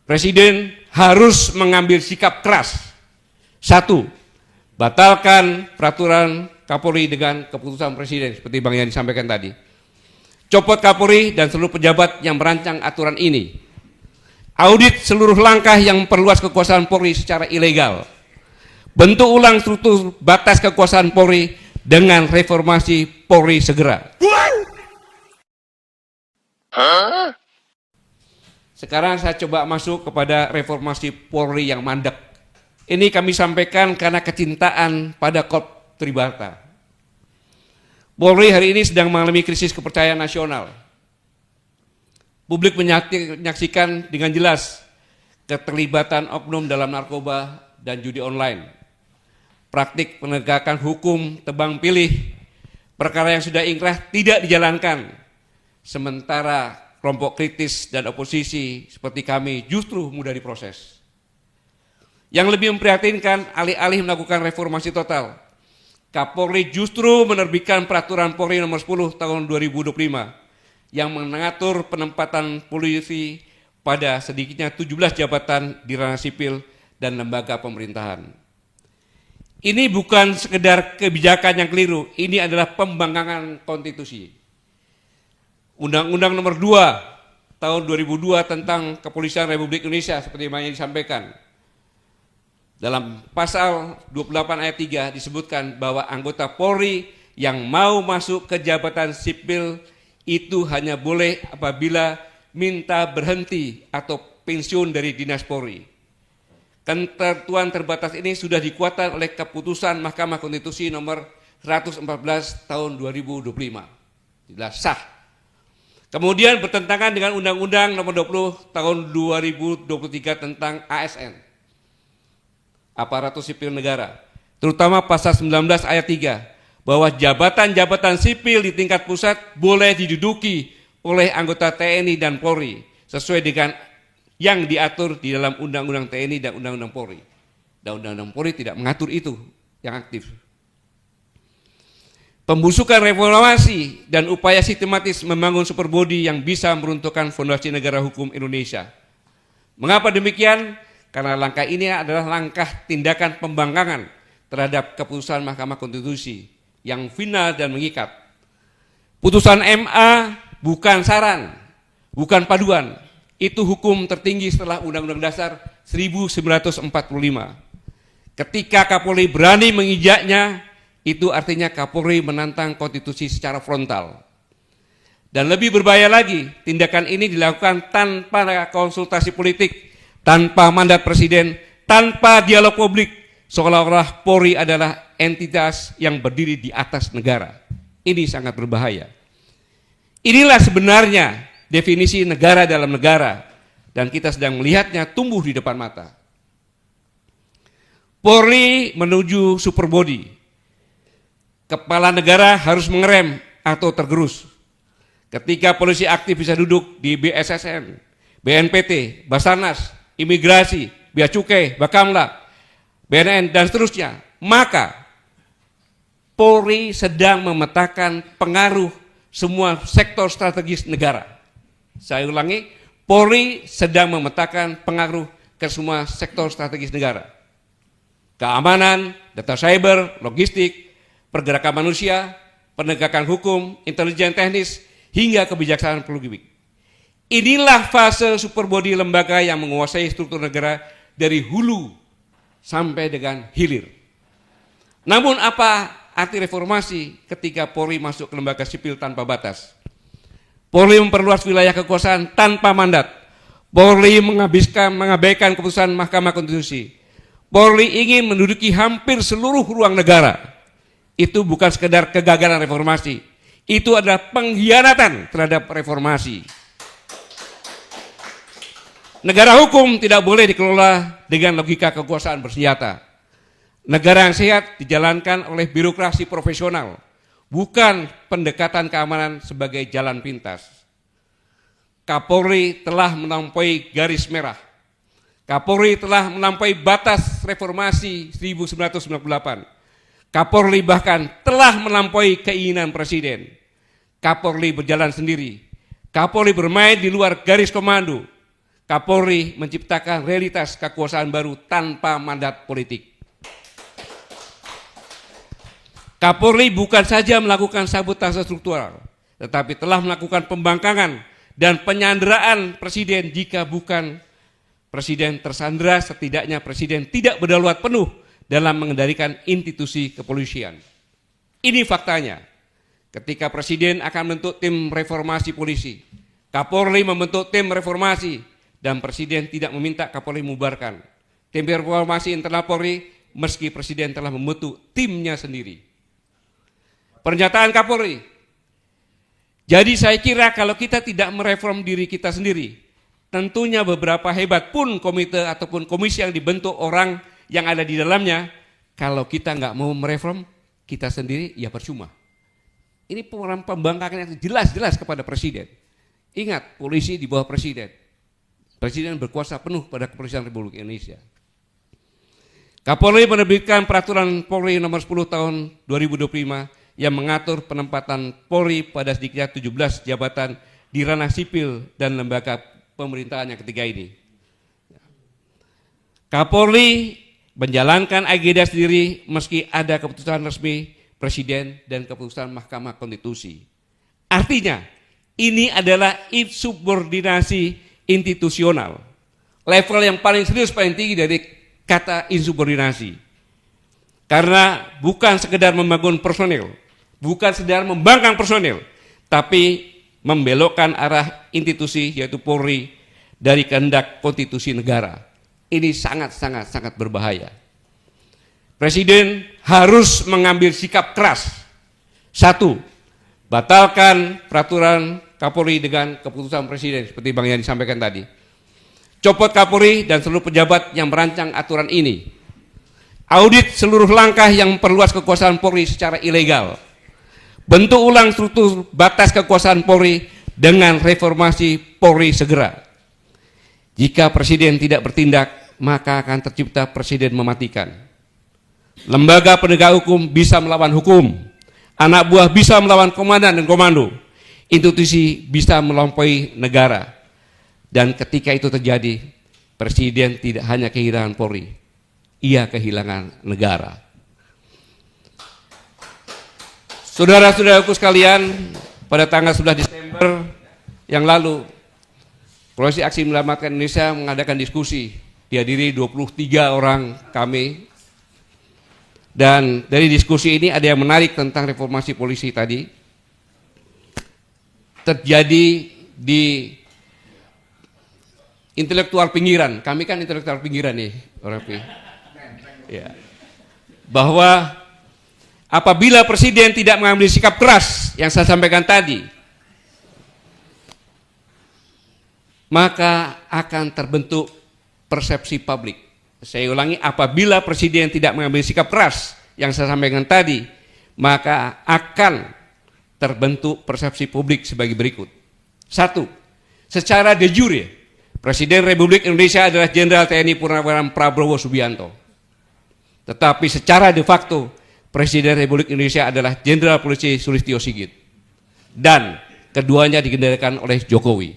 Presiden harus mengambil sikap keras. Satu, batalkan peraturan Kapolri dengan keputusan Presiden seperti Bang yang disampaikan tadi. Copot Kapolri dan seluruh pejabat yang merancang aturan ini. Audit seluruh langkah yang memperluas kekuasaan Polri secara ilegal. Bentuk ulang struktur batas kekuasaan Polri dengan reformasi Polri segera. Sekarang saya coba masuk kepada reformasi Polri yang mandek. Ini kami sampaikan karena kecintaan pada Kop Tribrata. Polri hari ini sedang mengalami krisis kepercayaan nasional. Publik menyaksikan dengan jelas keterlibatan oknum dalam narkoba dan judi online. Praktik penegakan hukum tebang pilih, perkara yang sudah inkrah tidak dijalankan. Sementara kelompok kritis dan oposisi seperti kami justru mudah diproses. Yang lebih memprihatinkan, alih-alih melakukan reformasi total, Kapolri justru menerbitkan peraturan Polri nomor 10 tahun 2025 yang mengatur penempatan polisi pada sedikitnya 17 jabatan di ranah sipil dan lembaga pemerintahan. Ini bukan sekedar kebijakan yang keliru, ini adalah pembangkangan konstitusi. Undang-Undang nomor 2 tahun 2002 tentang Kepolisian Republik Indonesia seperti yang disampaikan. Dalam pasal 28 ayat 3 disebutkan bahwa anggota Polri yang mau masuk ke jabatan sipil itu hanya boleh apabila minta berhenti atau pensiun dari Dinas Polri. Ketentuan terbatas ini sudah dikuatkan oleh keputusan Mahkamah Konstitusi nomor 114 tahun 2025. Jelas sah. Kemudian bertentangan dengan Undang-Undang nomor 20 tahun 2023 tentang ASN, Aparatur Sipil Negara, terutama pasal 19 ayat 3, bahwa jabatan-jabatan sipil di tingkat pusat boleh diduduki oleh anggota TNI dan Polri sesuai dengan yang diatur di dalam Undang-Undang TNI dan Undang-Undang Polri. Dan Undang-Undang Polri tidak mengatur itu yang aktif. Pembusukan reformasi dan upaya sistematis membangun superbody yang bisa meruntuhkan fondasi negara hukum Indonesia. Mengapa demikian? Karena langkah ini adalah langkah tindakan pembangkangan terhadap keputusan Mahkamah Konstitusi yang final dan mengikat. Putusan MA bukan saran, bukan paduan. Itu hukum tertinggi setelah Undang-Undang Dasar 1945. Ketika Kapolri berani menginjaknya, itu artinya Kapolri menantang konstitusi secara frontal. Dan lebih berbahaya lagi, tindakan ini dilakukan tanpa konsultasi politik, tanpa mandat presiden, tanpa dialog publik, seolah-olah Polri adalah entitas yang berdiri di atas negara. Ini sangat berbahaya. Inilah sebenarnya definisi negara dalam negara, dan kita sedang melihatnya tumbuh di depan mata. Polri menuju superbody. Kepala negara harus mengerem atau tergerus. Ketika polisi aktif bisa duduk di BSSN, BNPT, Basarnas, Imigrasi, Bea Cukai, Bakamla, BNN, dan seterusnya, maka Polri sedang memetakan pengaruh semua sektor strategis negara. Saya ulangi, Polri sedang memetakan pengaruh ke semua sektor strategis negara. Keamanan, data cyber, logistik, pergerakan manusia, penegakan hukum, intelijen teknis, hingga kebijaksanaan publik. Inilah fase superbody lembaga yang menguasai struktur negara dari hulu sampai dengan hilir. Namun apa arti reformasi ketika Polri masuk ke lembaga sipil tanpa batas? Polri memperluas wilayah kekuasaan tanpa mandat. Polri mengabaikan keputusan Mahkamah Konstitusi. Polri ingin menduduki hampir seluruh ruang negara. Itu bukan sekedar kegagalan reformasi, itu adalah pengkhianatan terhadap reformasi. Negara hukum tidak boleh dikelola dengan logika kekuasaan bersenjata. Negara yang sehat dijalankan oleh birokrasi profesional, bukan pendekatan keamanan sebagai jalan pintas. Kapolri telah melampaui garis merah. Kapolri telah melampaui batas reformasi 1998. Kapolri bahkan telah melampaui keinginan presiden. Kapolri berjalan sendiri. Kapolri bermain di luar garis komando. Kapolri menciptakan realitas kekuasaan baru tanpa mandat politik. Kapolri bukan saja melakukan sabotase struktural, tetapi telah melakukan pembangkangan dan penyanderaan presiden. Jika bukan presiden tersandera, setidaknya presiden tidak berdaulat penuh dalam mengendalikan institusi kepolisian. Ini faktanya. Ketika presiden akan membentuk tim reformasi polisi, Kapolri membentuk tim reformasi dan presiden tidak meminta Kapolri membubarkan tim reformasi internal Polri meski presiden telah membentuk timnya sendiri. Pernyataan Kapolri. Jadi saya kira kalau kita tidak mereform diri kita sendiri, tentunya beberapa hebat pun komite ataupun komisi yang dibentuk orang yang ada di dalamnya, kalau kita nggak mau mereform kita sendiri, ya percuma. Ini pembangkangan yang jelas-jelas kepada presiden. Ingat, polisi di bawah presiden. Presiden berkuasa penuh pada Kepolisian Republik Indonesia. Kapolri menerbitkan peraturan Polri nomor 10 tahun 2025 yang mengatur penempatan Polri pada sedikitnya 17 jabatan di ranah sipil dan lembaga pemerintahan yang ketiga ini. Kapolri menjalankan agenda sendiri meski ada keputusan resmi Presiden dan keputusan Mahkamah Konstitusi. Artinya, ini adalah insubordinasi institusional. Level yang paling serius, paling tinggi dari kata insubordinasi. Karena bukan sekedar membangun personil, bukan sekedar membangkang personil, tapi membelokkan arah institusi yaitu Polri dari kehendak konstitusi negara. Ini sangat berbahaya. Presiden harus mengambil sikap keras. Satu, batalkan peraturan Kapolri dengan keputusan presiden seperti Bang Yani sampaikan tadi. Copot Kapolri dan seluruh pejabat yang merancang aturan ini. Audit seluruh langkah yang memperluas kekuasaan Polri secara ilegal. Bentuk ulang struktur batas kekuasaan Polri dengan reformasi Polri segera. Jika presiden tidak bertindak, maka akan tercipta presiden mematikan. Lembaga penegak hukum bisa melawan hukum. Anak buah bisa melawan komandan dan komando. Institusi bisa melampaui negara. Dan ketika itu terjadi, presiden tidak hanya kehilangan Polri, ia kehilangan negara. Saudara-saudaraku sekalian, pada tanggal 11 Desember yang lalu, Koalisi Aksi Menyelamatkan Indonesia mengadakan diskusi, dihadiri 23 orang kami. Dan dari diskusi ini ada yang menarik tentang reformasi polisi tadi. Terjadi di intelektual pinggiran, kami kan intelektual pinggiran nih, orang ya. Bahwa apabila presiden tidak mengambil sikap keras yang saya sampaikan tadi, maka akan terbentuk persepsi publik. Saya ulangi, apabila presiden tidak mengambil sikap keras yang saya sampaikan tadi, maka akan terbentuk persepsi publik sebagai berikut. Satu, secara de jure, Presiden Republik Indonesia adalah Jenderal TNI Purnawirawan Prabowo Subianto. Tetapi secara de facto, Presiden Republik Indonesia adalah Jenderal Polisi Sulistyo Sigit. Dan keduanya dikendalikan oleh Jokowi.